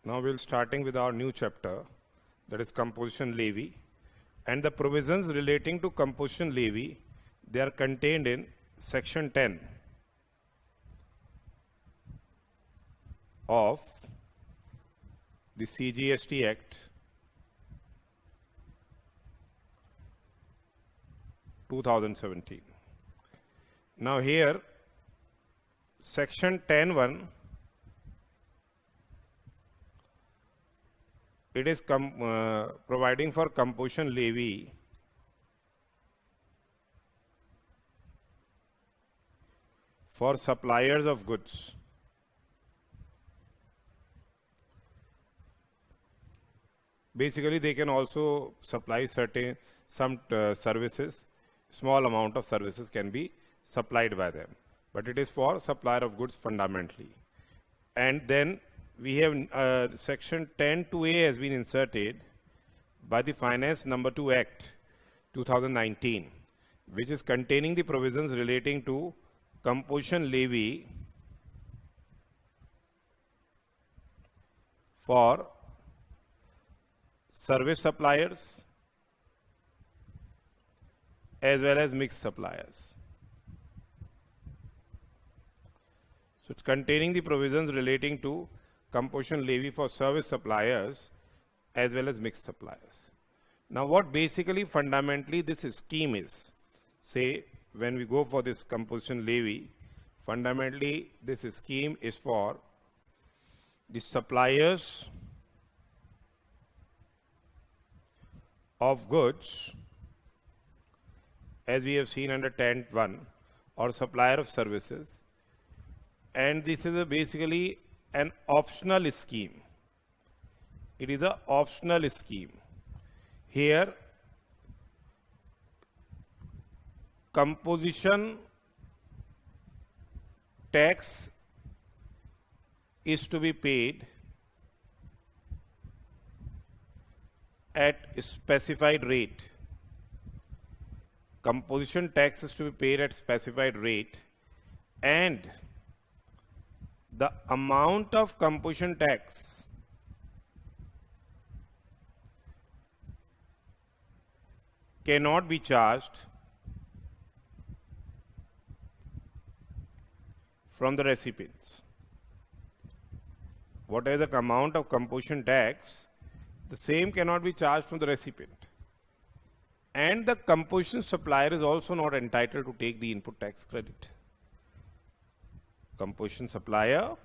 Now we'll starting with our new chapter, that is composition levy, and the provisions relating to composition levy, they are contained in section 10 of the CGST Act 2017. Now here section 10(1), it is providing for composition levy for suppliers of goods. Basically, they can also supply some services. Small amount of services can be supplied by them, but it is for supplier of goods fundamentally. And then we have section 10(2)(a) has been inserted by the Finance Number 2 Act 2019, which is containing the provisions relating to composition levy for service suppliers as well as mixed suppliers. So it's containing the provisions relating to composition levy for service suppliers as well as mixed suppliers. Now what basically fundamentally this scheme is, say when we go for this composition levy, fundamentally this scheme is for the suppliers of goods, as we have seen under 10(1), or supplier of services, and this is basically an optional scheme. It is an optional scheme. Here composition tax is to be paid at a specified rate. Composition tax is to be paid at specified rate, and the amount of composition tax cannot be charged from the recipients. Whatever the amount of composition tax, the same cannot be charged from the recipient. And the composition supplier is also not entitled to take the input tax credit. Composition supplier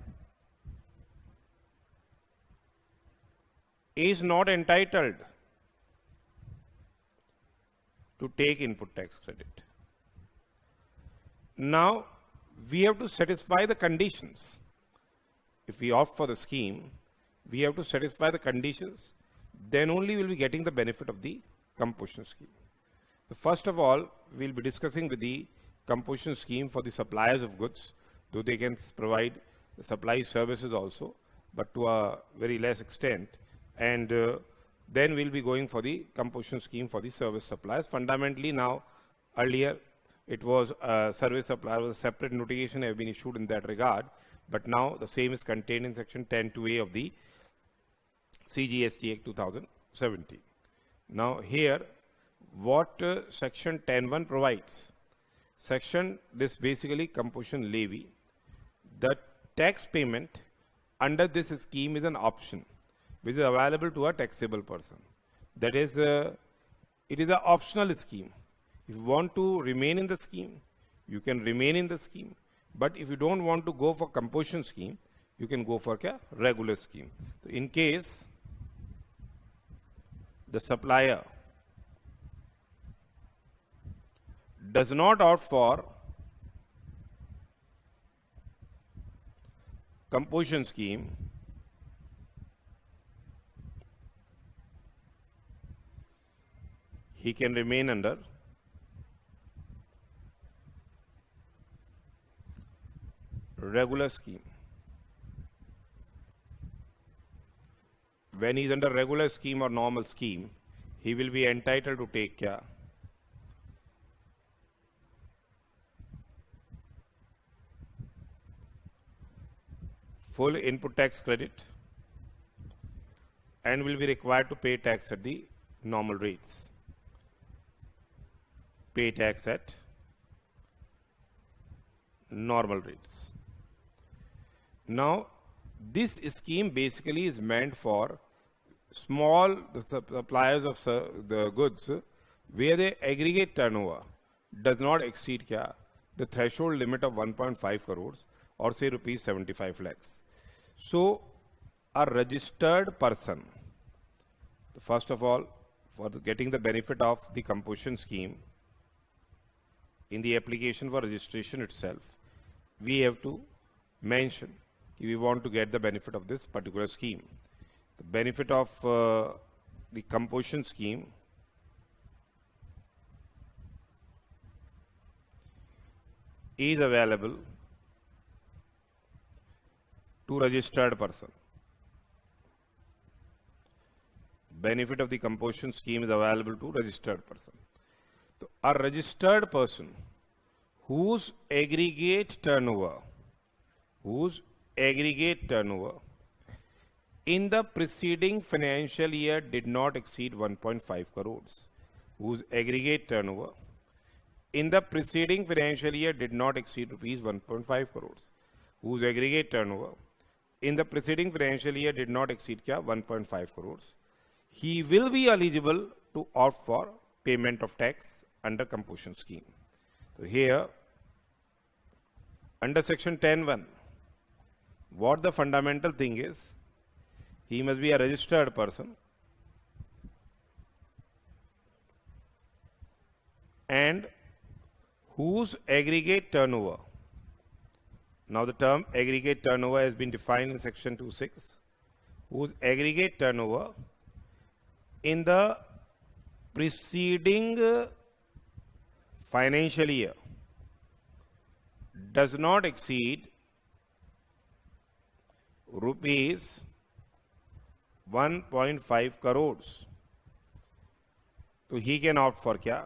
is not entitled to take input tax credit. Now we have to satisfy the conditions. If we opt for the scheme, we have to satisfy the conditions, then only we'll be getting the benefit of the composition scheme. So first of all, we'll be discussing with the composition scheme for the suppliers of goods, though they can provide supply services also, but to a very less extent. And then we'll be going for the composition scheme for the service suppliers. Fundamentally now, earlier it was service supplier was a separate notification have been issued in that regard, but now the same is contained in section 10(2)(a) of the CGST Act 2017. Now here, what section 10(1) provides? This basically composition levy. The tax payment under this scheme is an option which is available to a taxable person. That is, it is an optional scheme. If you want to remain in the scheme, you can remain in the scheme. But if you don't want to go for composition scheme, you can go for a regular scheme. So in case the supplier does not opt for composition scheme, he can remain under regular scheme. When he is under regular scheme or normal scheme, he will be entitled to take क्या full input tax credit and will be required to pay tax at the normal rates. Pay tax at normal rates. Now, this scheme basically is meant for small suppliers of the goods where the aggregate turnover does not exceed the threshold limit of 1.5 crores or say rupees 75 lakhs. So, a registered person, first of all, for getting the benefit of the composition scheme, in the application for registration itself, we have to mention we want to get the benefit of this particular scheme. The benefit of the composition scheme is available to registered person. Benefit of the composition scheme is available to registered person. So, a registered person whose aggregate turnover in the preceding financial year did not exceed 1.5 crores, whose aggregate turnover in the preceding financial year did not exceed rupees 1.5 crores, whose aggregate turnover in the preceding financial year did not exceed 1.5 crores, he will be eligible to opt for payment of tax under composition scheme. So here, under section 10(1), what the fundamental thing is, he must be a registered person and whose aggregate turnover, now the term aggregate turnover has been defined in section 2(6), whose aggregate turnover in the preceding financial year does not exceed rupees 1.5 crores. So he can opt for क्या?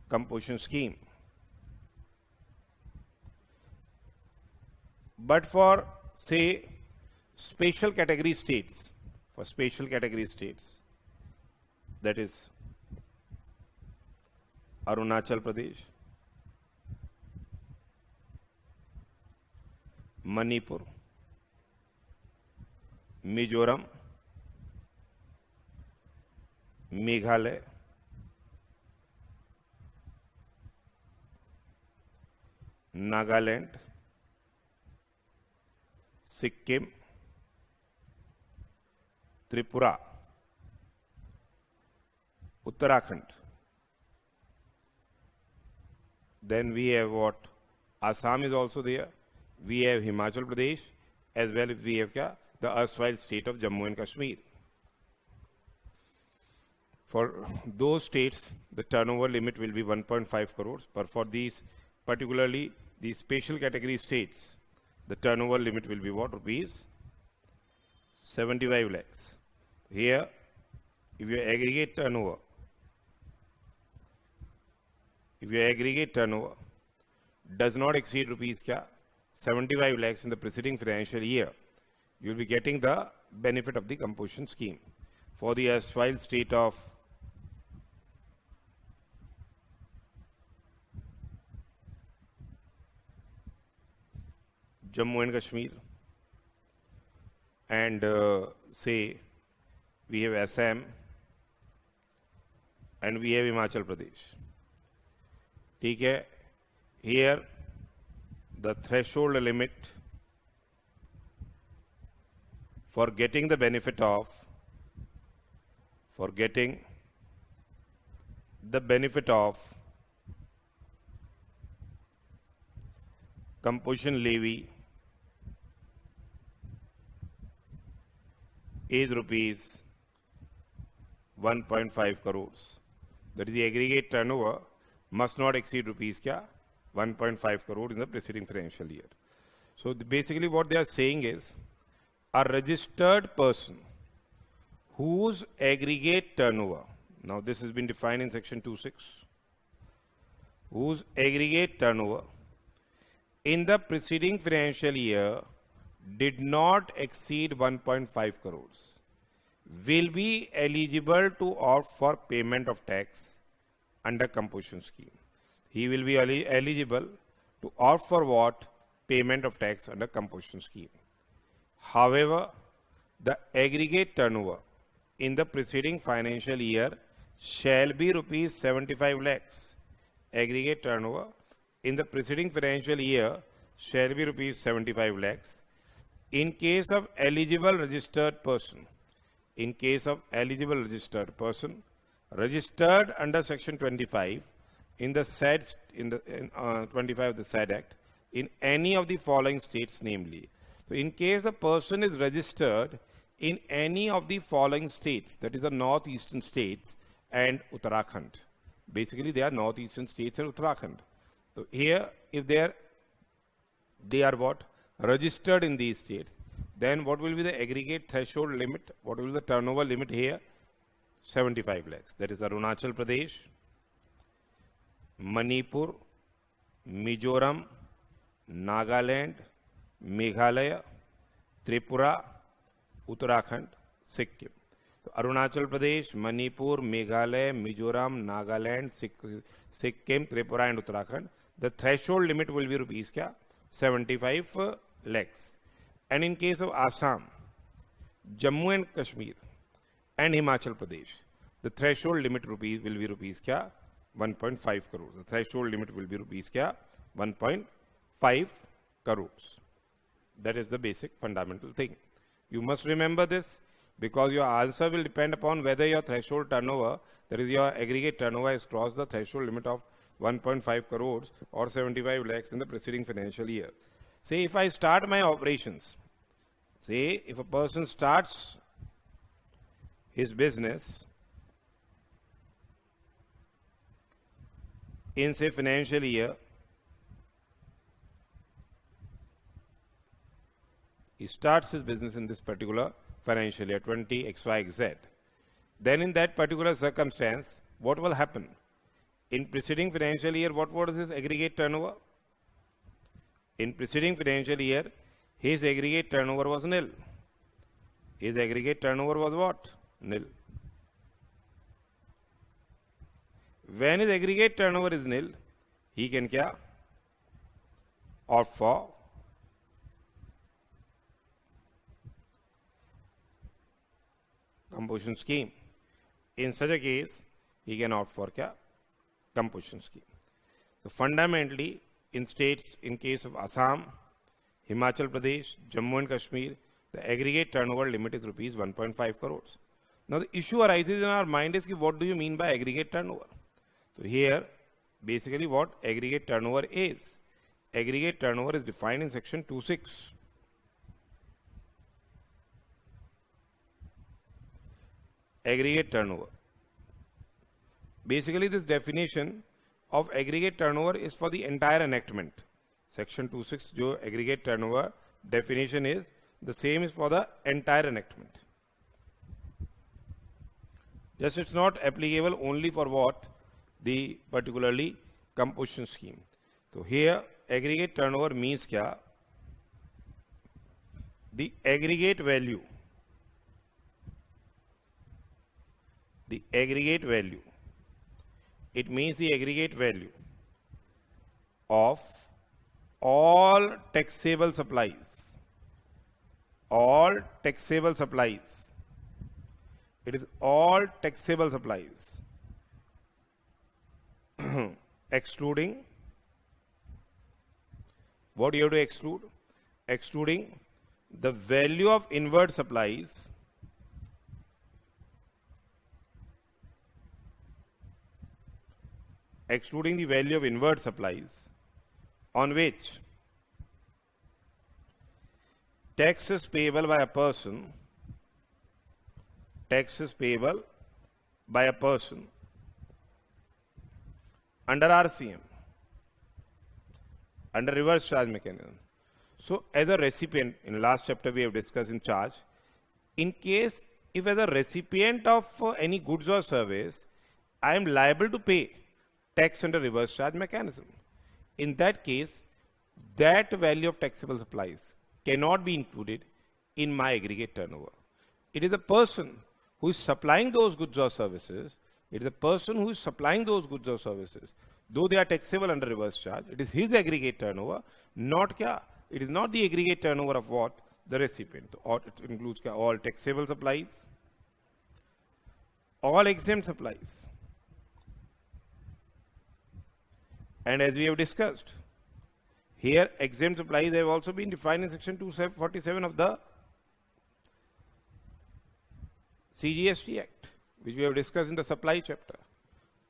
Composition scheme. But for say special category states, that is Arunachal Pradesh, Manipur, Mizoram, Meghalaya, Nagaland, Sikkim, Tripura, Uttarakhand. Then we have what? Assam is also there. We have Himachal Pradesh, as well as we have the erstwhile state of Jammu and Kashmir. For those states, the turnover limit will be 1.5 crores, but for these, particularly these special category states, the turnover limit will be what? Rupees 75 lakhs. Here, if your aggregate turnover does not exceed rupees 75 lakhs in the preceding financial year, you will be getting the benefit of the composition scheme. For the erstwhile state of Jammu and Kashmir, and say we have Assam and we have Himachal Pradesh. ठीक है, here the threshold limit for getting the benefit of composition levy is rupees 1.5 crores. That is, the aggregate turnover must not exceed rupees 1.5 crore in the preceding financial year. So basically what they are saying is, a registered person whose aggregate turnover, now this has been defined in section 2(6), whose aggregate turnover in the preceding financial year did not exceed 1.5 crores will be eligible to opt for payment of tax under composition scheme. He will be eligible to opt for what? Payment of tax under composition scheme. However, the aggregate turnover in the preceding financial year shall be rupees 75 lakhs. Aggregate turnover in the preceding financial year shall be rupees 75 lakhs. In case of eligible registered person, in case of eligible registered person, registered under section 25 in the SAD, 25 of the SAD Act, in any of the following states, namely. So in case the person is registered in any of the following states, that is the northeastern states and Uttarakhand. Basically, they are northeastern states and Uttarakhand. So here, if they are what? Registered in these states, then what will be the aggregate threshold limit? What will be the turnover limit here? 75 lakhs. That is Arunachal Pradesh, Manipur, Mizoram, Nagaland, Meghalaya, Tripura, Uttarakhand, Sikkim. So Arunachal Pradesh, Manipur, Meghalaya, Mizoram, Nagaland, Sikkim, Tripura and Uttarakhand. The threshold limit will be rupees 75 lakhs. And in case of Assam, Jammu and Kashmir and Himachal Pradesh, the threshold limit rupees will be rupees 1.5 crores. The threshold limit will be rupees 1.5 crores. That is the basic fundamental thing. You must remember this because your answer will depend upon whether your threshold turnover, that is your aggregate turnover, has crossed the threshold limit of 1.5 crores or 75 lakhs in the preceding financial year. Say if I start my operations, say if a person starts his business in say financial year, he starts his business in this particular financial year 20XYZ. Then in that particular circumstance, what will happen? In preceding financial year, what was his aggregate turnover? In preceding financial year, his aggregate turnover was nil. His aggregate turnover was what? Nil. When his aggregate turnover is nil, he can opt for composition scheme. In such a case, he can opt for composition scheme. So fundamentally, in states, in case of Assam, Himachal Pradesh, Jammu and Kashmir, the aggregate turnover limit is rupees 1.5 crores. Now the issue arises in our mind is what do you mean by aggregate turnover? So here, basically what aggregate turnover is. Aggregate turnover is defined in section 26. Aggregate turnover. Basically this definition of aggregate turnover is for the entire enactment. Section 26 जो aggregate turnover definition is, the same is for the entire enactment. Just it's not applicable only for what? The particularly composition scheme. So here aggregate turnover means the aggregate value. The aggregate value. It means the aggregate value of all taxable supplies. All taxable supplies. It is all taxable supplies. Excluding. What do you have to exclude? Excluding the value of inward supplies excluding the value of inward supplies on which tax is payable by a person, under RCM, under reverse charge mechanism. So as a recipient, in last chapter we have discussed in charge, in case if as a recipient of any goods or service, I am liable to pay tax under reverse charge mechanism. In that case, that value of taxable supplies cannot be included in my aggregate turnover. It is the person who is supplying those goods or services. It is the person who is supplying those goods or services. Though they are taxable under reverse charge, it is his aggregate turnover, not kya. It is not the aggregate turnover of what? The recipient. Or it includes kya? All taxable supplies, all exempt supplies. And as we have discussed, here exempt supplies have also been defined in section 247 of the CGST Act, which we have discussed in the supply chapter.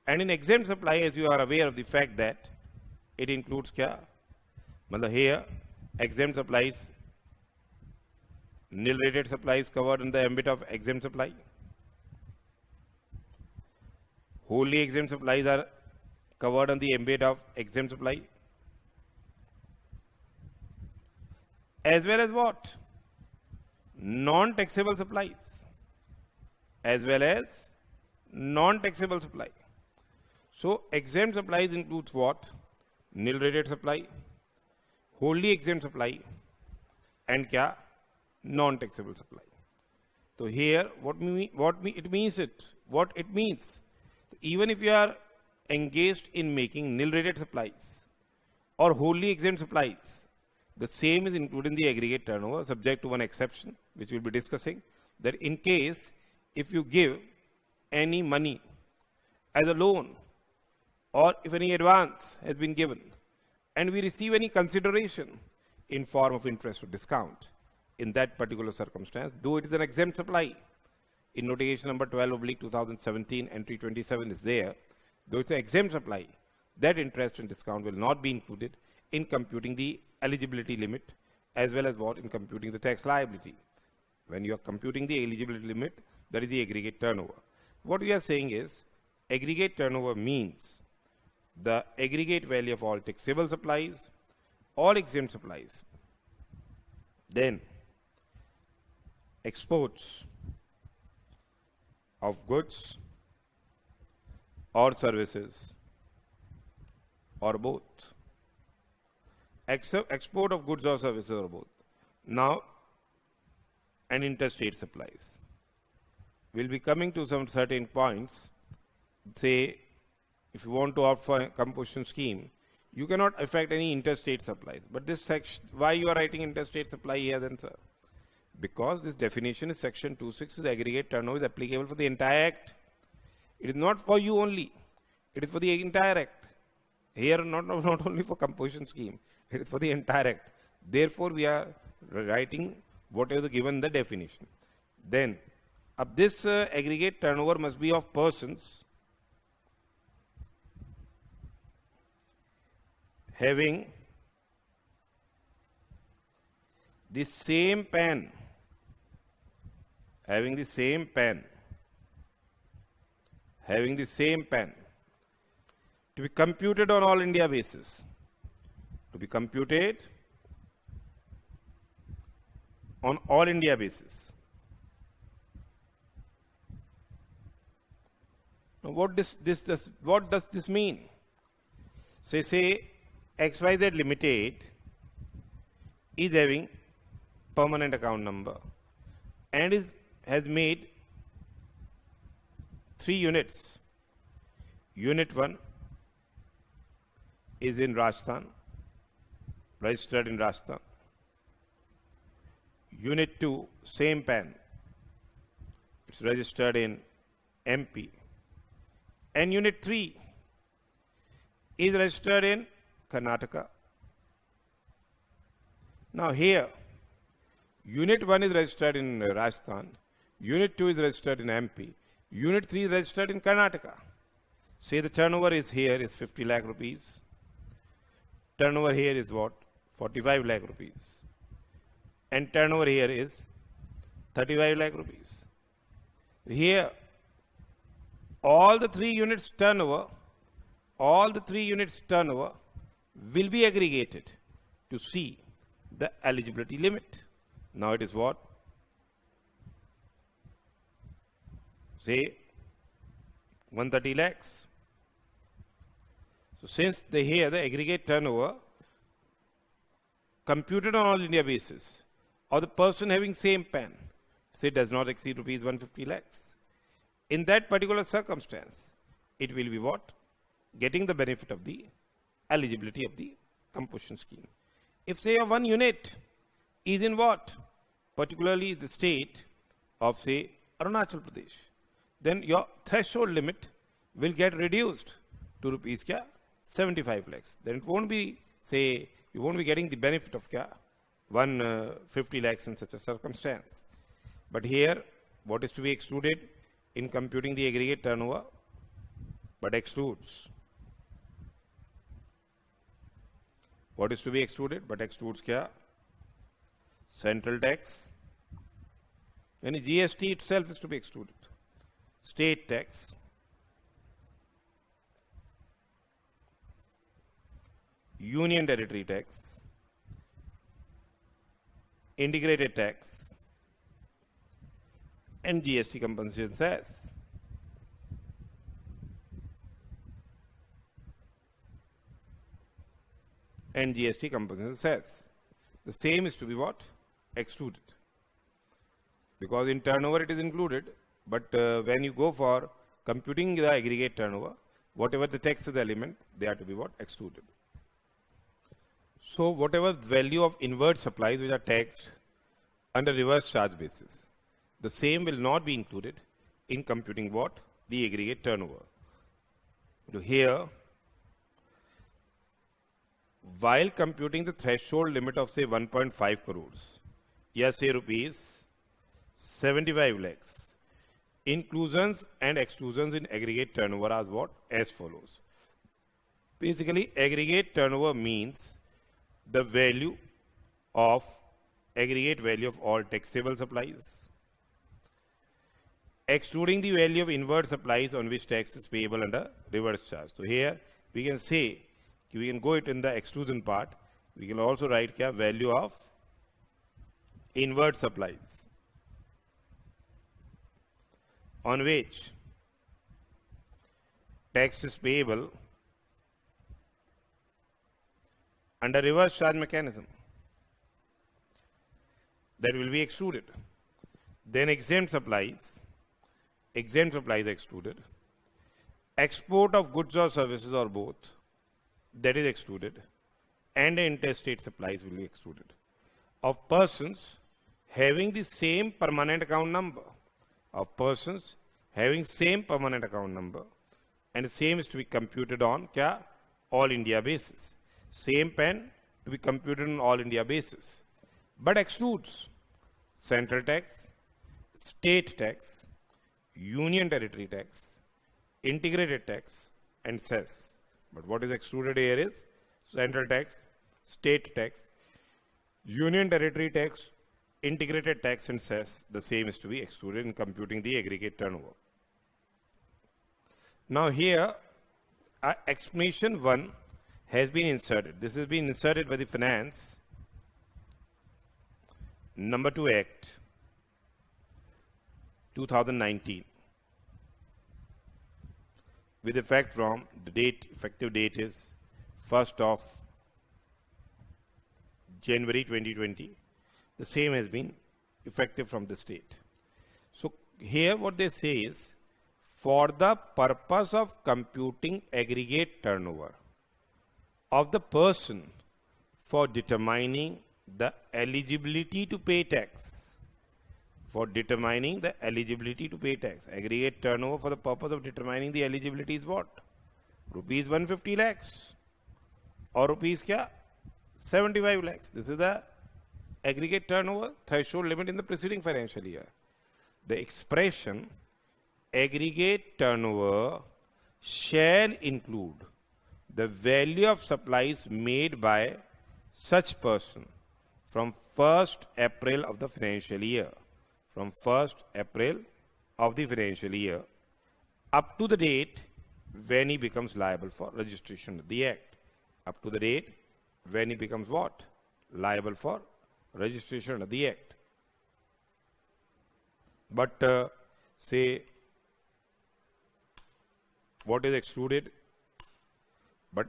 And in exempt supply, as you are aware of the fact that it includes kya? Matlab here, exempt supplies, nil rated supplies covered in the ambit of exempt supply. Wholly exempt supplies are covered on the ambit of exempt supply. As well as what? Non-taxable supplies. As well as non-taxable supply. So exempt supplies includes what? Nil rated supply, wholly exempt supply, and kya? Non-taxable supply. So here, what it means, even if you are engaged in making nil rated supplies or wholly exempt supplies, the same is included in the aggregate turnover, subject to one exception, which we'll be discussing, that in case if you give any money as a loan, or if any advance has been given, and we receive any consideration in form of interest or discount, in that particular circumstance, though it is an exempt supply, in notification number 12/2017, entry 27 is there, though it's an exempt supply, that interest and discount will not be included in computing the eligibility limit, as well as what? In computing the tax liability. When you are computing the eligibility limit, that is the aggregate turnover. What we are saying is, aggregate turnover means the aggregate value of all taxable supplies, all exempt supplies, then exports of goods or services, or both. Export of goods or services, or both. Now, and interstate supplies. We'll be coming to some certain points. Say, if you want to opt for a composition scheme, you cannot affect any interstate supplies. But this section, why you are writing interstate supply here then, sir? Because this definition is section 2.6 is aggregate turnover is applicable for the entire act. It is not for you only. It is for the entire act. Here, not only for composition scheme. It is for the entire act. Therefore, we are writing whatever given the definition. Then, this aggregate turnover must be of persons having the same PAN, having the same PAN, to be computed on all India basis, to be computed on all India basis. Now, what does this mean? Say XYZ Limited is having permanent account number and has made 3 units. Unit 1 is in Rajasthan, registered in Rajasthan. Unit 2, same PAN, it's registered in MP. And Unit 3 is registered in Karnataka. Now here, Unit 1 is registered in Rajasthan, Unit 2 is registered in MP, Unit 3 is registered in Karnataka. Say the turnover is here is 50 lakh rupees. Turnover here is what? 45 lakh rupees. And turnover here is 35 lakh rupees. Here, all the 3 units turnover will be aggregated to see the eligibility limit. Now it is what? Say 130 lakhs. So since here the aggregate turnover computed on all India basis or the person having same PAN, say does not exceed rupees 150 lakhs. In that particular circumstance, it will be what? Getting the benefit of the eligibility of the composition scheme. If say a one unit is in what? Particularly the state of say Arunachal Pradesh, then your threshold limit will get reduced to rupees 75 lakhs. Then it won't be say you won't be getting the benefit of 150 lakhs in such a circumstance. But here, what is to be excluded in computing the aggregate turnover? But excludes. What is to be excluded? But excludes kya? Central tax. Any GST itself is to be excluded. State tax. Union territory tax. Integrated tax. And GST compensation cess. And GST compensation cess. The same is to be what? Excluded. Because in turnover it is included, but when you go for computing the aggregate turnover, whatever the tax is the element, they are to be what? Excluded. So whatever value of inward supplies which are taxed under reverse charge basis, the same will not be included in computing what? The aggregate turnover. So here, while computing the threshold limit of say 1.5 crores, yes, say rupees 75 lakhs, inclusions and exclusions in aggregate turnover are what? As follows. Basically, aggregate turnover means the value of aggregate value of all taxable supplies, excluding the value of inward supplies on which tax is payable under reverse charge. So here we can say, we can go it in the exclusion part. We can also write value of inward supplies on which tax is payable under reverse charge mechanism. That will be excluded. Then exempt supplies excluded. Export of goods or services or both, that is excluded. And interstate supplies will be excluded. Of persons having the same permanent account number. Of persons having same permanent account number. And the same is to be computed on all India basis. Same PAN to be computed on all India basis. But excludes central tax, state tax, union territory tax, integrated tax, and cess. But what is excluded here is central tax, state tax, union territory tax, integrated tax, and cess. The same is to be excluded in computing the aggregate turnover. Now here, explanation 1 has been inserted. This has been inserted by the Finance Number 2 Act 2019 with effect from the effective date is 1st of January 2020. The same has been effective from this date. So here what they say is, for the purpose of computing aggregate turnover of the person for determining the eligibility to pay tax. For determining the eligibility to pay tax. Aggregate turnover for the purpose of determining the eligibility is what? Rupees 150 lakhs. Or rupees 75 lakhs. This is the aggregate turnover threshold limit in the preceding financial year. The expression aggregate turnover shall include the value of supplies made by such person from 1st April of the financial year. From 1st April of the financial year up to the date when he becomes liable for registration of the Act. Up to the date when he becomes what? Liable for registration of the Act. But say what is excluded but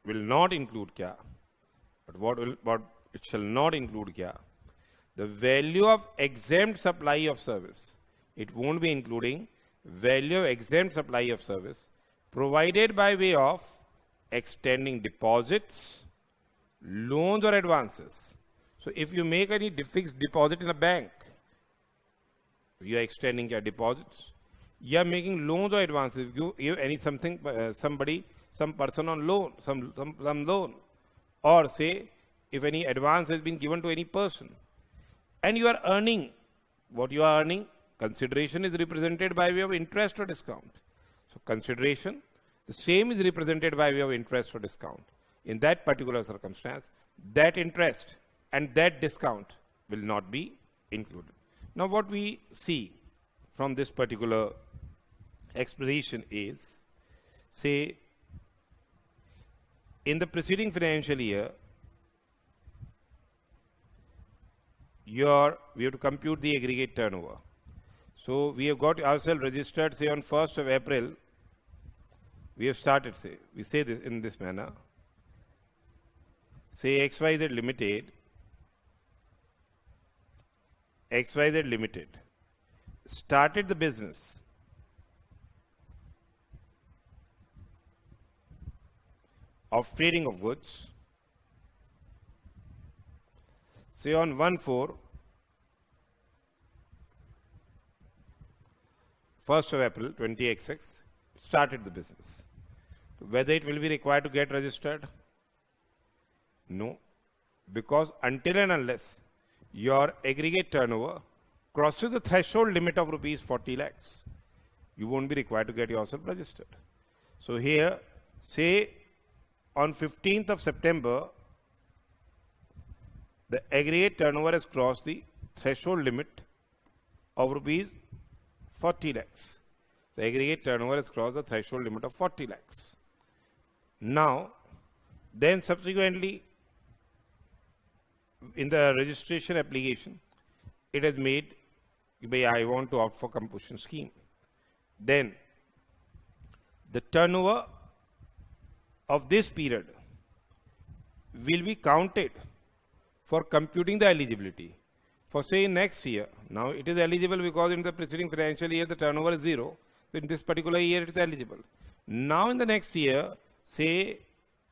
will not include But what it shall not include the value of exempt supply of service. It won't be including value of exempt supply of service provided by way of extending deposits, loans or advances. So if you make any fixed deposit in a bank, you are extending your deposits. You are making loans or advances. You any something some person on loan, some loan, or say if any advance has been given to any person, and you are earning what you are earning. Consideration is represented by way of interest or discount. So consideration, the same is represented by way of interest or discount. In that particular circumstance, that interest and that discount will not be included. Now what we see from this particular explanation is, say, in the preceding financial year, we have to compute the aggregate turnover. So we have got ourselves registered, say on 1st of April, we have started, say, we say this in this manner, say XYZ Limited started the business of trading of goods, say on 1/4, 1st of April 20XX, started the business. So whether it will be required to get registered? No, because until and unless your aggregate turnover crosses the threshold limit of rupees 40 lakhs, you won't be required to get yourself registered. So here, say on 15th of September, the aggregate turnover has crossed the threshold limit of rupees 40 lakhs. The aggregate turnover has crossed the threshold limit of 40 lakhs. Now, then subsequently, in the registration application, it has made, I want to opt for compulsion scheme. Then, the turnover of this period will be counted for computing the eligibility. For say next year, now it is eligible because in the preceding financial year the turnover is 0. So in this particular year it is eligible. Now in the next year, say,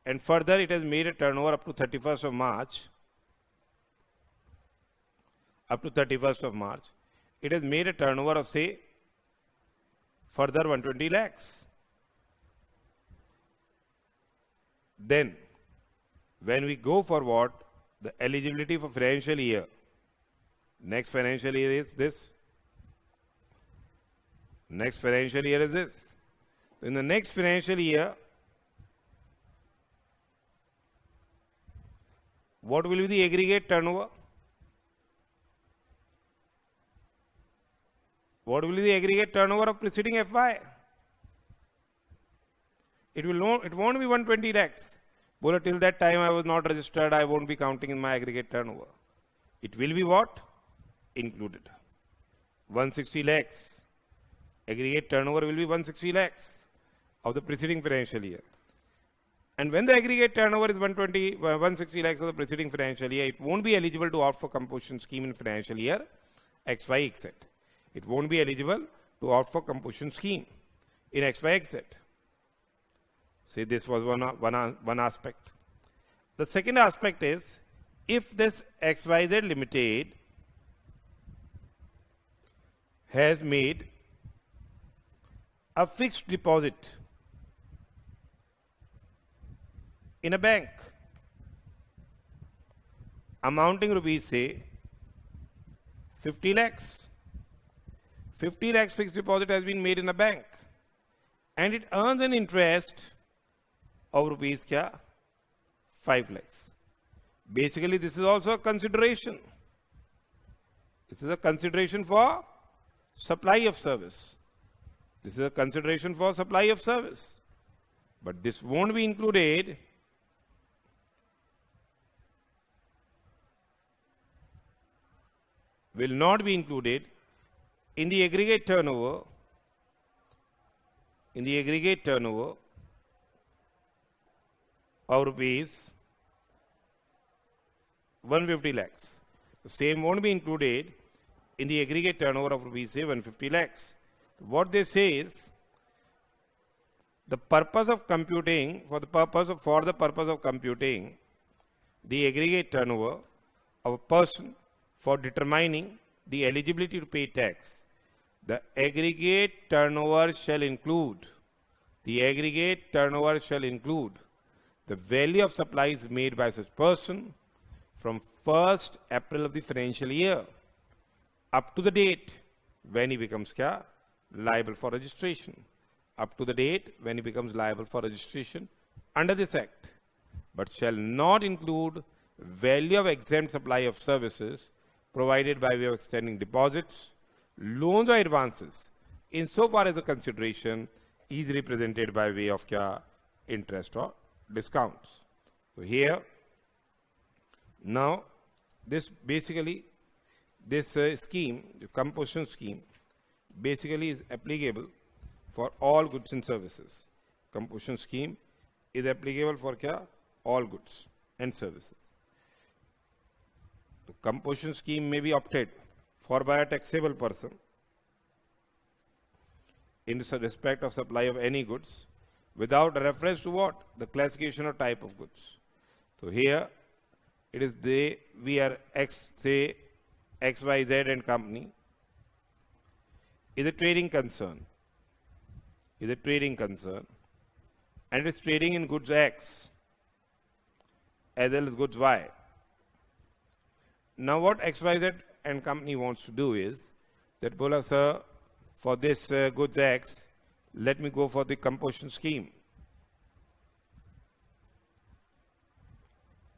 and further it has made a turnover up to 31st of March. It has made a turnover of, say, further 120 lakhs. Then, when we go for what? The eligibility for financial year. Next financial year is this. Next financial year is this. In the next financial year, what will be the aggregate turnover? What will be the aggregate turnover of preceding FY? It won't be 120 lakhs. But till that time I was not registered, I won't be counting in my aggregate turnover. It will be what? Included. 160 lakhs. Aggregate turnover will be 160 lakhs of the preceding financial year. And when the aggregate turnover is 160 lakhs of the preceding financial year, it won't be eligible to opt for compulsion scheme in financial year XYZ. It won't be eligible to opt for compulsion scheme in XYZ. See, this was one aspect. The second aspect is, if this XYZ Limited has made a fixed deposit in a bank amounting rupees, say, 50 lakhs. 50 lakhs fixed deposit has been made in a bank and it earns an interest of rupees 5 lakhs. Basically, this is also a consideration. This is a consideration for supply of service. This is a consideration for supply of service. But this won't be included will not be included in the aggregate turnover of rupees 150 lakhs. The same won't be included in the aggregate turnover of rupees say 150 lakhs. What they say is the purpose of computing for the purpose of computing the aggregate turnover of a person for determining the eligibility to pay tax. The aggregate turnover shall include the value of supplies made by such person from 1st April of the financial year up to the date when he becomes liable for registration. Up to the date when he becomes liable for registration under this act, but shall not include value of exempt supply of services provided by way of extending deposits, loans or advances, insofar as the consideration is represented by way of interest or discounts. So here, now this basically, this scheme, the composition scheme, basically is applicable for all goods and services. Composition scheme is applicable for all goods and services. The composition scheme may be opted for by a taxable person in respect of supply of any goods without reference to what? The classification or type of goods. So here it is we are say XYZ and company is a trading concern. And it is trading in goods X as well as goods Y. Now what XYZ and company wants to do is that, Bola sir, for this goods X, let me go for the composition scheme.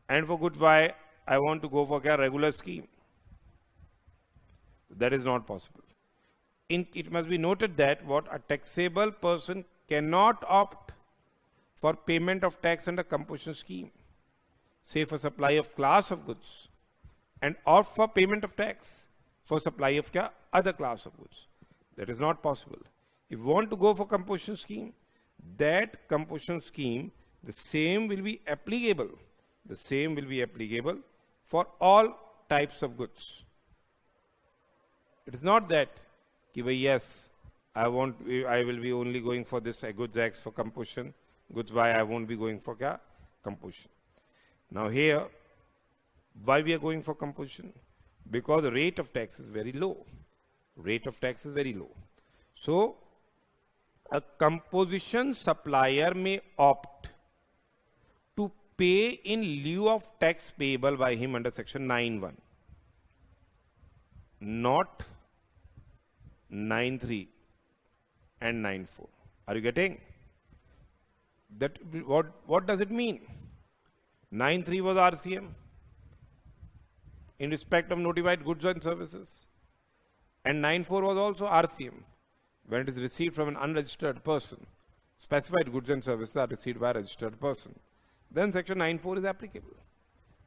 And for goods Y, I want to go for a regular scheme. That is not possible. It must be noted that what a taxable person cannot opt for payment of tax under composition scheme, say for supply of class of goods, and opt for payment of tax for supply of other class of goods. That is not possible. If you want to go for composition scheme, that composition scheme, the same will be applicable. The same will be applicable for all types of goods. It is not that yes, I will be only going for this goods X for composition, goods Y I won't be going for composition. Now here, why we are going for composition? Because the rate of tax is very low. So a composition supplier may opt to pay in lieu of tax payable by him under section 9(1), not 9(3) and 9(4). Are you getting that? What does it mean? 9(3) was RCM in respect of notified goods and services, and 9(4) was also RCM when it is received from an unregistered person. Specified goods and services are received by a registered person. Then section 9(4) is applicable.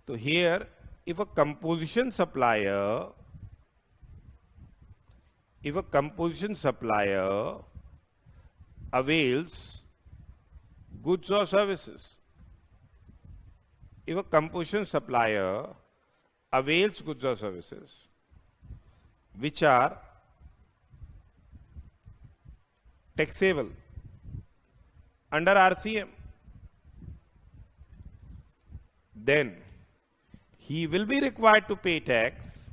So here, if a composition supplier avails goods or services, which are taxable under RCM, then he will be required to pay tax.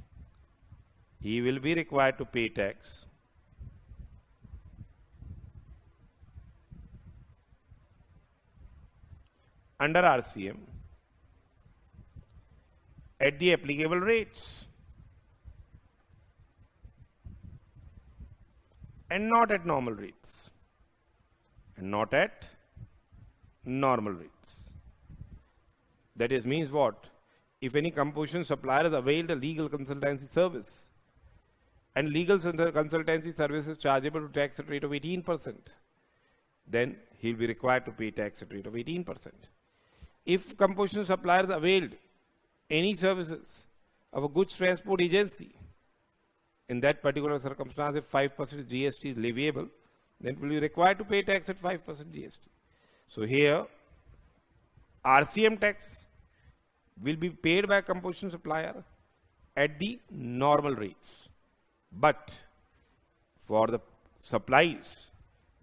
Under RCM at the applicable rates and not at normal rates. That is, means what? If any composition supplier has availed a legal consultancy service, and legal consultancy service is chargeable to tax at rate of 18%, then he will be required to pay tax at rate of 18%. If composition supplier has availed any services of a goods transport agency, in that particular circumstance, if 5% GST is leviable, then it will be required to pay tax at 5% GST. So here, RCM tax will be paid by a composition supplier at the normal rates. But for the supplies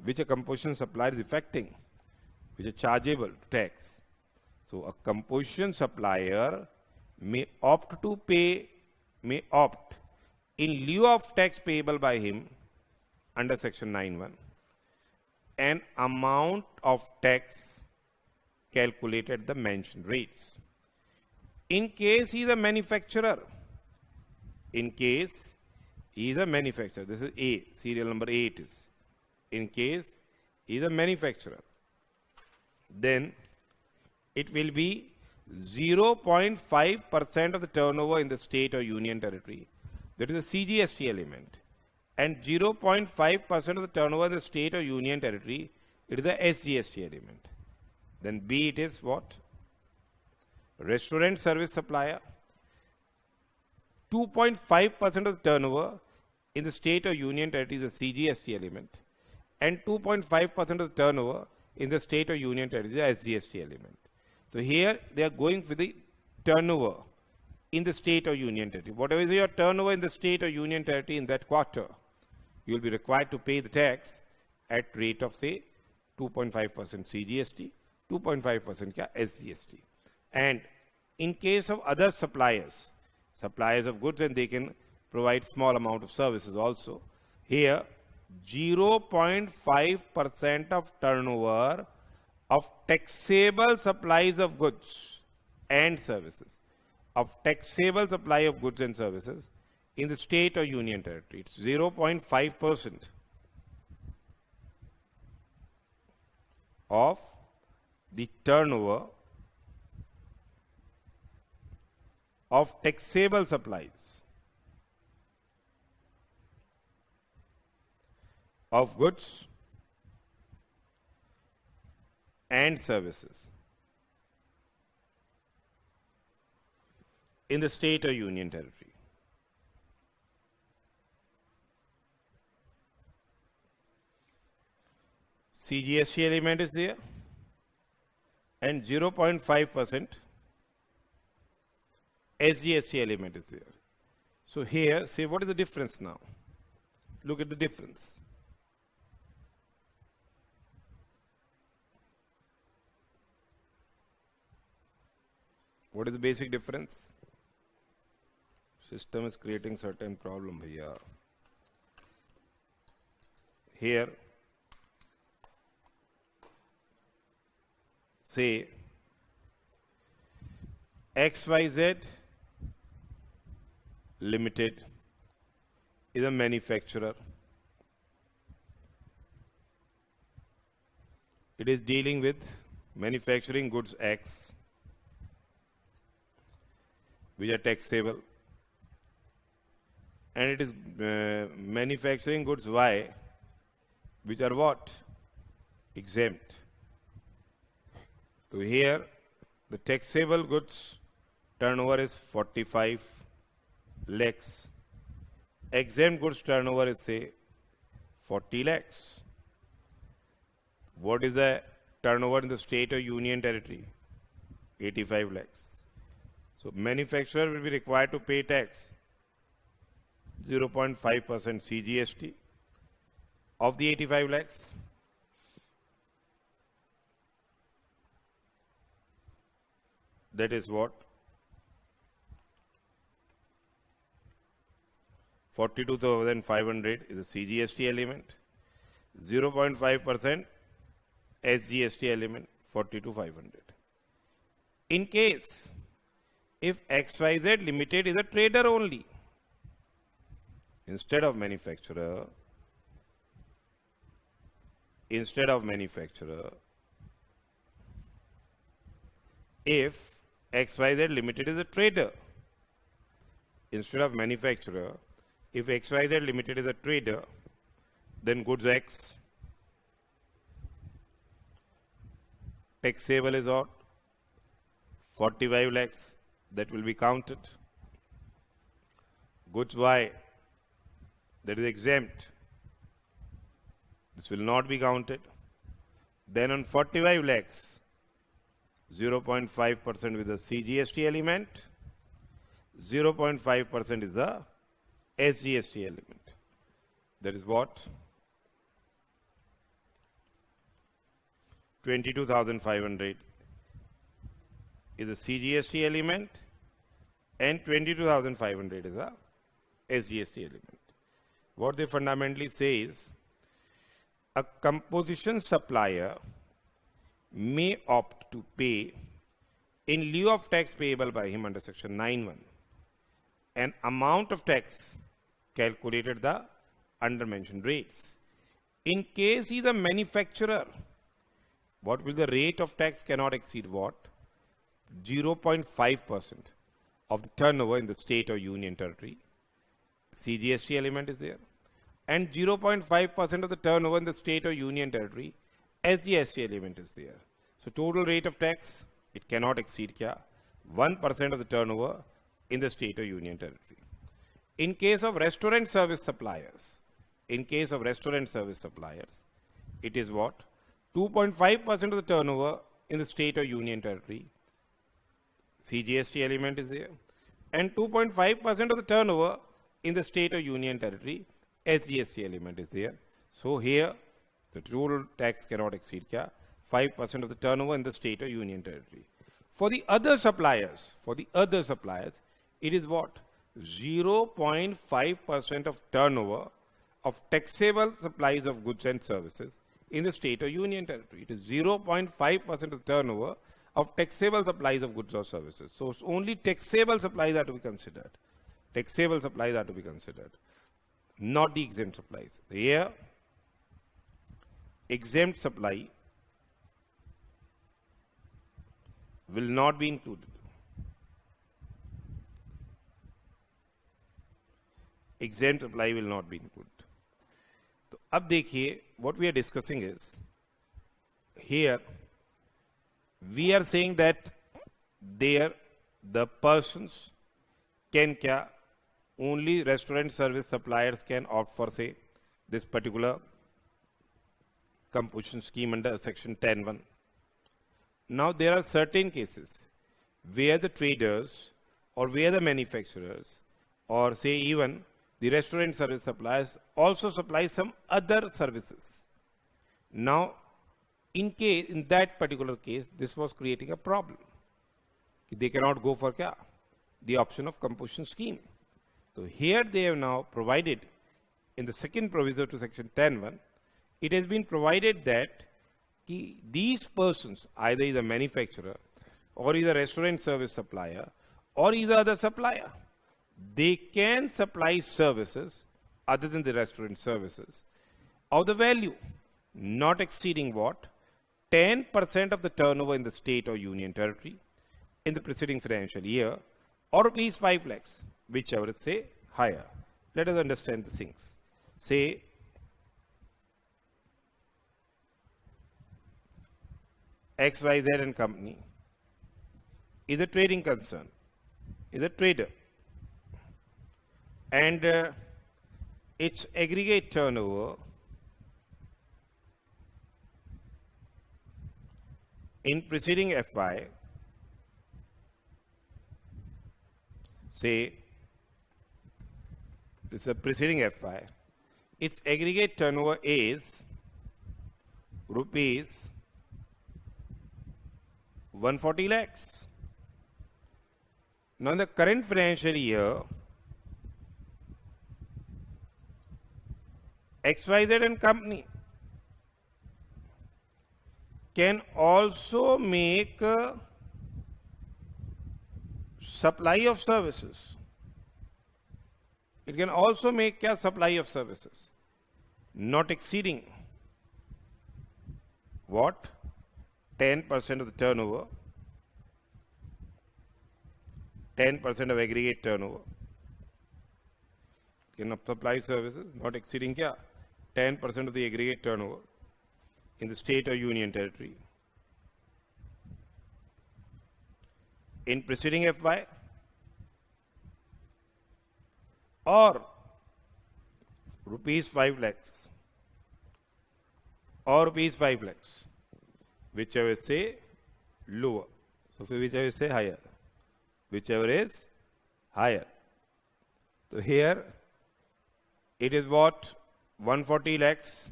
which a composition supplier is effecting, which are chargeable to tax, so a composition supplier may opt in lieu of tax payable by him under section 9(1) an amount of tax calculated at the mentioned rates. In case he is a manufacturer, this is A, serial number 8 is. In case he is a manufacturer, then it will be 0.5% of the turnover in the state or union territory. That is a CGST element. And 0.5% of the turnover in the state or union territory, it is a SGST element. Then B, it is what? Restaurant service supplier. 2.5% of the turnover in the state or union territory is a CGST element. And 2.5% of the turnover in the state or union territory is a SGST element. So here they are going for the turnover in the state or union territory. Whatever is your turnover in the state or union territory in that quarter, you will be required to pay the tax at rate of say 2.5% CGST, 2.5% SGST. And in case of other suppliers of goods, and they can provide small amount of services also. Here 0.5% of turnover of taxable supplies of goods and services, in the state or union territory. It's 0.5% of the turnover of taxable supplies of goods and services in the state or union territory. CGST element is there, and 0.5% SGST element is there. So here, say, what is the difference now? Look at the difference. What is the basic difference? System is creating certain problem here. Here, say XYZ Limited is a manufacturer. It is dealing with manufacturing goods X, which are taxable, and it is manufacturing goods Y, which are what? Exempt. So here the taxable goods turnover is 45 lakhs. Exempt goods turnover is say 40 lakhs. What is the turnover in the state or union territory? 85 lakhs. So manufacturer will be required to pay tax 0.5% CGST of the 85 lakhs. That is what? 42,500 is a CGST element. 0.5% SGST element, 42,500. In case if XYZ Limited is a trader only, instead of manufacturer, if XYZ Limited is a trader, instead of manufacturer, if XYZ Limited is a trader, then goods X, taxable is what? 45 lakhs, that will be counted. Goods Y, that is exempt, this will not be counted. Then on 45 lakhs, 0.5% with the CGST element, 0.5% is the SGST element. That is what? 22,500 is a CGST element and 22,500 is a SGST element. What they fundamentally say is a composition supplier may opt to pay in lieu of tax payable by him under section 9(1) an amount of tax calculated the under mentioned rates. In case he is a manufacturer, what will the rate of tax cannot exceed what? 0.5% of the turnover in the state or union territory. CGST element is there. And 0.5% of the turnover in the state or union territory, SGST element is there. So total rate of tax, it cannot exceed 1% of the turnover in the state or union territory. In case of restaurant service suppliers, it is what? 2.5% of the turnover in the state or union territory. CGST element is there. And 2.5% of the turnover in the state or union territory, SGST element is there. So here, the total tax cannot exceed 5% of the turnover in the state or union territory. For the other suppliers, it is what? 0.5% of turnover of taxable supplies of goods and services in the state or union territory. It is 0.5% of the turnover of taxable supplies of goods or services. So only taxable supplies are to be considered. Not the exempt supplies. Here, exempt supply will not be included. Exempt supply will not be included. तो अब देखिए, what we are discussing is, here we are saying that there the persons can only restaurant service suppliers can opt for, say, this particular composition scheme under section 10(1). Now there are certain cases where the traders or where the manufacturers or say even the restaurant service suppliers also supply some other services. Now in that particular case, this was creating a problem. They cannot go for the option of composition scheme. So here they have now provided in the second proviso to section 10(1), it has been provided that these persons, either is a manufacturer or is a restaurant service supplier or is other supplier, they can supply services other than the restaurant services of the value not exceeding what? 10% of the turnover in the state or union territory in the preceding financial year, or rupees 5 lakhs, whichever is, say, higher. Let us understand the things. Say, XYZ and company is a trading concern, is a trader, and its aggregate turnover in preceding FY, say, this is a preceding FY, its aggregate turnover is rupees 140 lakhs. Now in the current financial year, XYZ and company can also make supply of services. It can also make supply of services not exceeding what? 10% of the turnover, 10% of aggregate turnover. Can supply services not exceeding 10% of the aggregate turnover in the state or union territory in preceding FY, or rupees 5 lakhs or rupees 5 lakhs, whichever is, say, lower. So whichever is, say, higher, whichever is higher. So here it is what 140 lakhs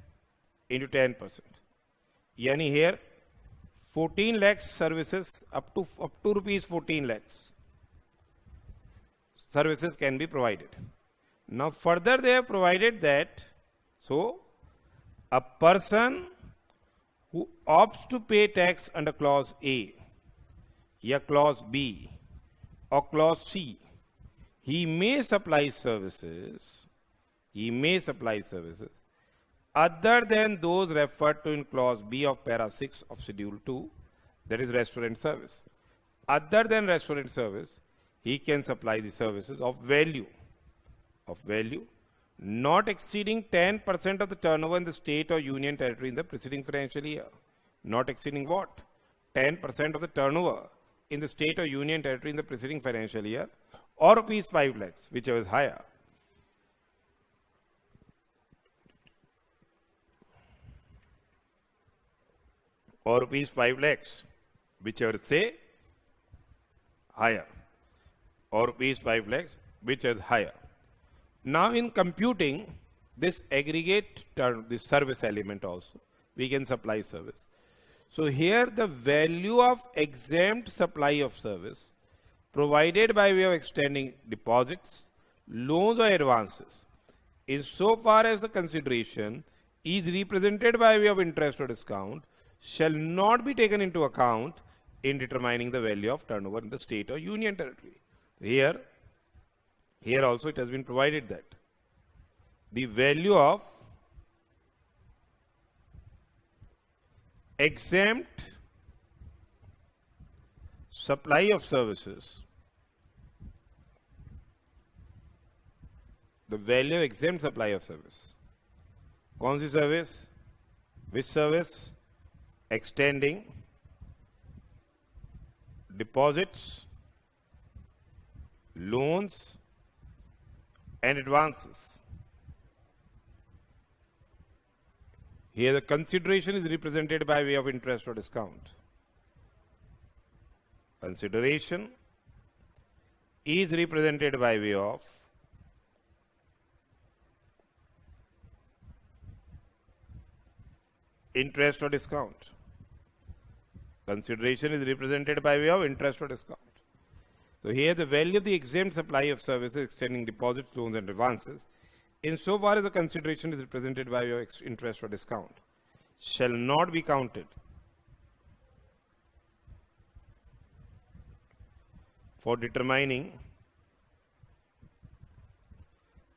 into 10%. Yani here 14 lakhs services up to rupees 14 lakhs services can be provided. Now further they have provided that so a person who opts to pay tax under clause A, या clause B or clause C, he may supply services other than those referred to in clause B of para 6 of schedule 2, that is restaurant service. Other than restaurant service, he can supply the services of value not exceeding 10% of the turnover in the state or union territory in the preceding financial year. Not exceeding what? 10% of the turnover in the state or union territory in the preceding financial year, or rupees 5 lakhs, whichever is higher. Or rupees 5 lakhs, whichever say higher. Or rupees 5 lakhs, which is higher. Now in computing this aggregate term, this service element also, we can supply service. So here the value of exempt supply of service provided by way of extending deposits, loans or advances, insofar as the consideration is represented by way of interest or discount, shall not be taken into account in determining the value of turnover in the state or union territory. Here also it has been provided that the value of exempt supply of services, the value of exempt supply of service. कौन सी service? Which service? Extending deposits, loans and advances. Here the consideration is represented by way of interest or discount. Consideration is represented by way of interest or discount. Consideration is represented by way of interest or discount. So here the value of the exempt supply of services extending deposits, loans and advances, insofar as the consideration is represented by way of interest or discount, shall not be counted for determining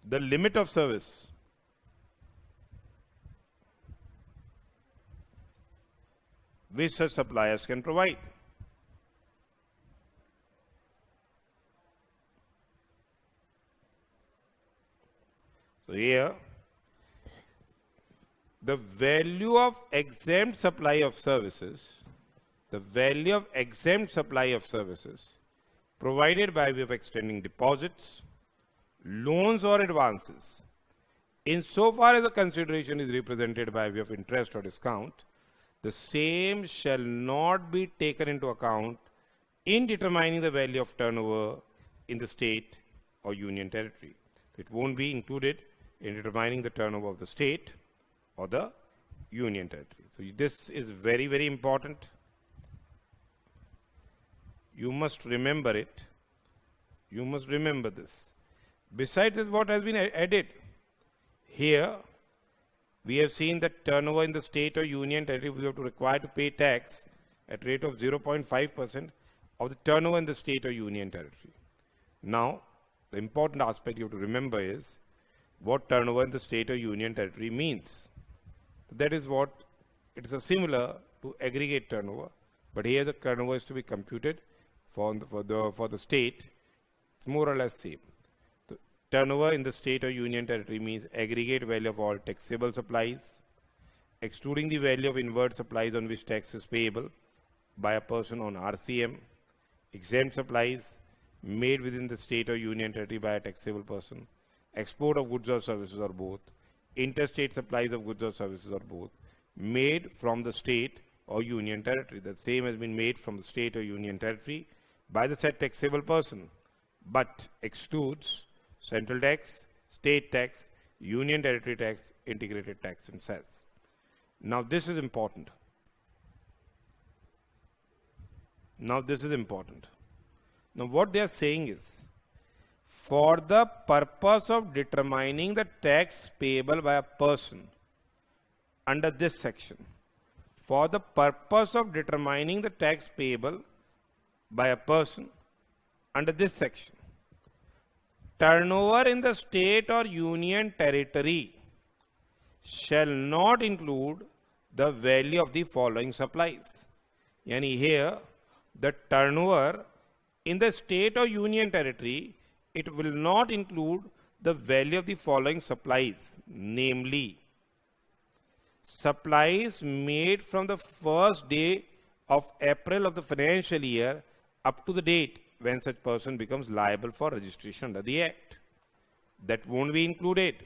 the limit of service which such suppliers can provide. So here, the value of exempt supply of services, provided by way of extending deposits, loans or advances, insofar as the consideration is represented by way of interest or discount, the same shall not be taken into account in determining the value of turnover in the state or union territory. It won't be included in determining the turnover of the state or the union territory. So this is very, very important. You must remember it. You must remember this. Besides this, what has been added? Here, we have seen that turnover in the state or union territory, we have to require to pay tax at rate of 0.5% of the turnover in the state or union territory. Now, the important aspect you have to remember is what turnover in the state or union territory means. That is what, it is similar to aggregate turnover, but here the turnover is to be computed for the state. It's more or less same. The turnover in the state or union territory means aggregate value of all taxable supplies, excluding the value of inward supplies on which tax is payable by a person on RCM, exempt supplies made within the state or union territory by a taxable person, export of goods or services or both, interstate supplies of goods or services or both, made from the state or union territory. The same has been made from the state or union territory by the said taxable person but excludes central tax, state tax, union territory tax, integrated tax and cess. Now this is important. Now what they are saying is, for the purpose of determining the tax payable by a person under this section, for the purpose of determining the tax payable by a person under this section, turnover in the state or union territory shall not include the value of the following supplies. Yani here, the turnover in the state or union territory, it will not include the value of the following supplies, namely, supplies made from the first day of April of the financial year up to the date when such person becomes liable for registration under the Act. That won't be included.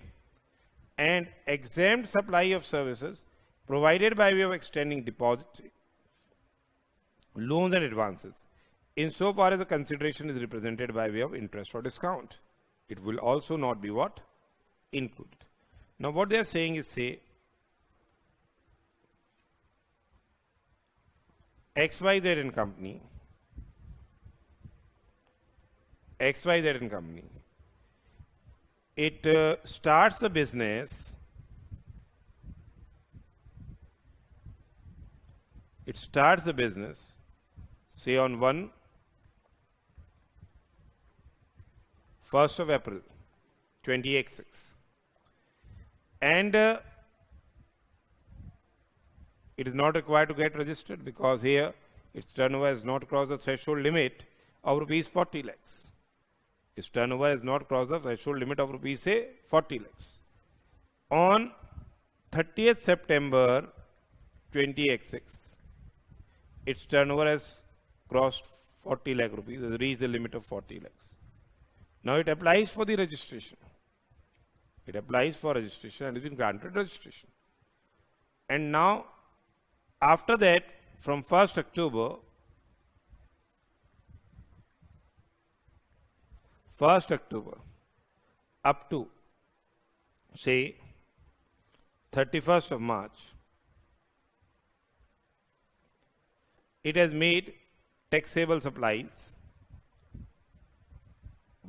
And exempt supply of services provided by way of extending deposits, loans and advances, insofar as the consideration is represented by way of interest or discount. It will also not be what? Included. Now what they are saying is, say, XYZ and company, it starts the business, say on 1st of April 2086, and it is not required to get registered because here its turnover has not crossed the threshold limit of rupees 40 lakhs. Its turnover has not crossed the threshold limit of rupees, say, 40 lakhs. On 30th September 2086, its turnover has crossed 40 lakh rupees, has reached the limit of 40 lakhs. Now it applies for the registration. It applies for registration and has been granted registration. And now, after that, from 1st October up to, say, 31st of March, it has made taxable supplies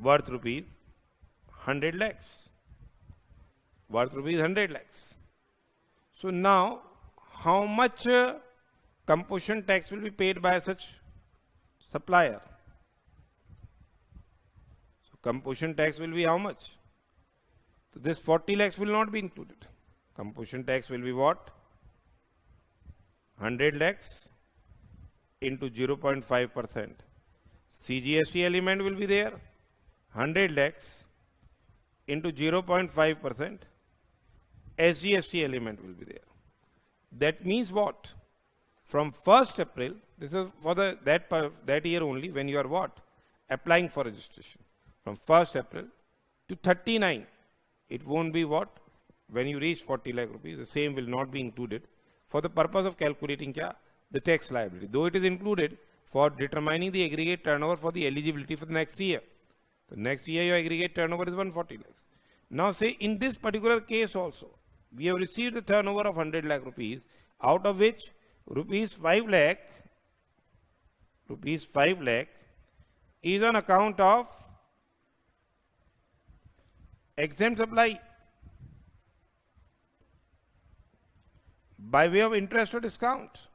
worth rupees 100 lakhs. So now, how much composition tax will be paid by such supplier? So composition tax will be how much? So this 40 lakhs will not be included. Composition tax will be what? 100 lakhs into 0.5%. CGST element will be there. 100 lakhs into 0.5%. SGST element will be there. That means what? From 1st April, this is for that year only when you are what? Applying for registration. From 1st April to 39, it won't be what? When you reach 40 lakh rupees, the same will not be included for the purpose of calculating kya? The tax liability. Though it is included for determining the aggregate turnover for the eligibility for the next year. The next year your aggregate turnover is 140 lakhs. Now say in this particular case also, we have received the turnover of 100 lakh rupees, out of which rupees 5 lakh is on account of exempt supply by way of interest or discount.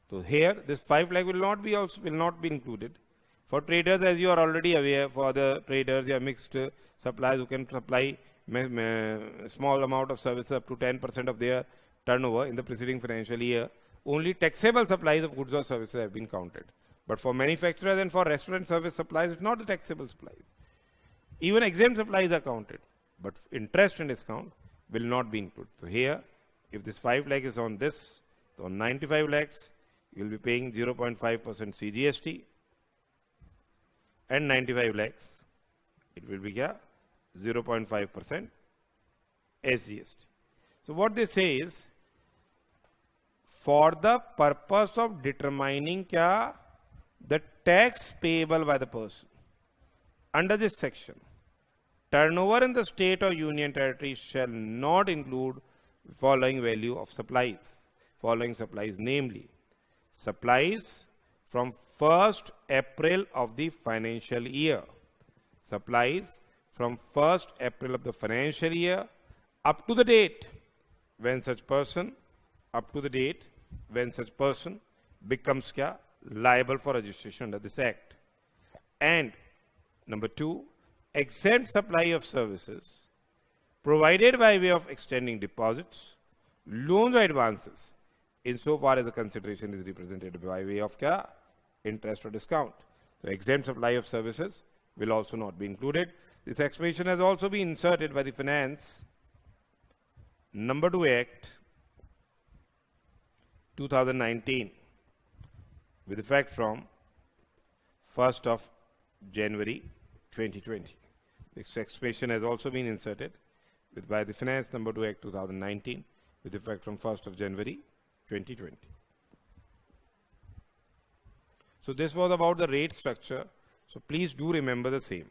So here this 5 lakh will not be included. For traders, as you are already aware, for the traders, you have mixed suppliers who can supply small amount of services up to 10% of their turnover in the preceding financial year. Only taxable supplies of goods or services have been counted. But for manufacturers and for restaurant service supplies, it's not the taxable supplies. Even exempt supplies are counted, but interest and discount will not be included. So here, if this 5 lakh is on this, so on 95 lakhs, you will be paying 0.5% CGST, and 95 lakhs, it will be 0.5% SGST. So what they say is, for the purpose of determining क्या the tax payable by the person. Under this section, turnover in the state or union territory shall not include following value of supplies. Following supplies, namely, supplies from 1st April of the financial year. Supplies from 1st April of the financial year up to the date when such person, becomes kya? Liable for registration under this act. And number 2, exempt supply of services provided by way of extending deposits, loans or advances, insofar as the consideration is represented by way of kya? Interest or discount. So exempt supply of services will also not be included. This expression has also been inserted by the Finance Number 2 Act 2019 with effect from 1st of January 2020. This expression has also been inserted by the Finance Number 2 Act 2019 with effect from 1st of January 2020. So this was about the rate structure. So please do remember the same.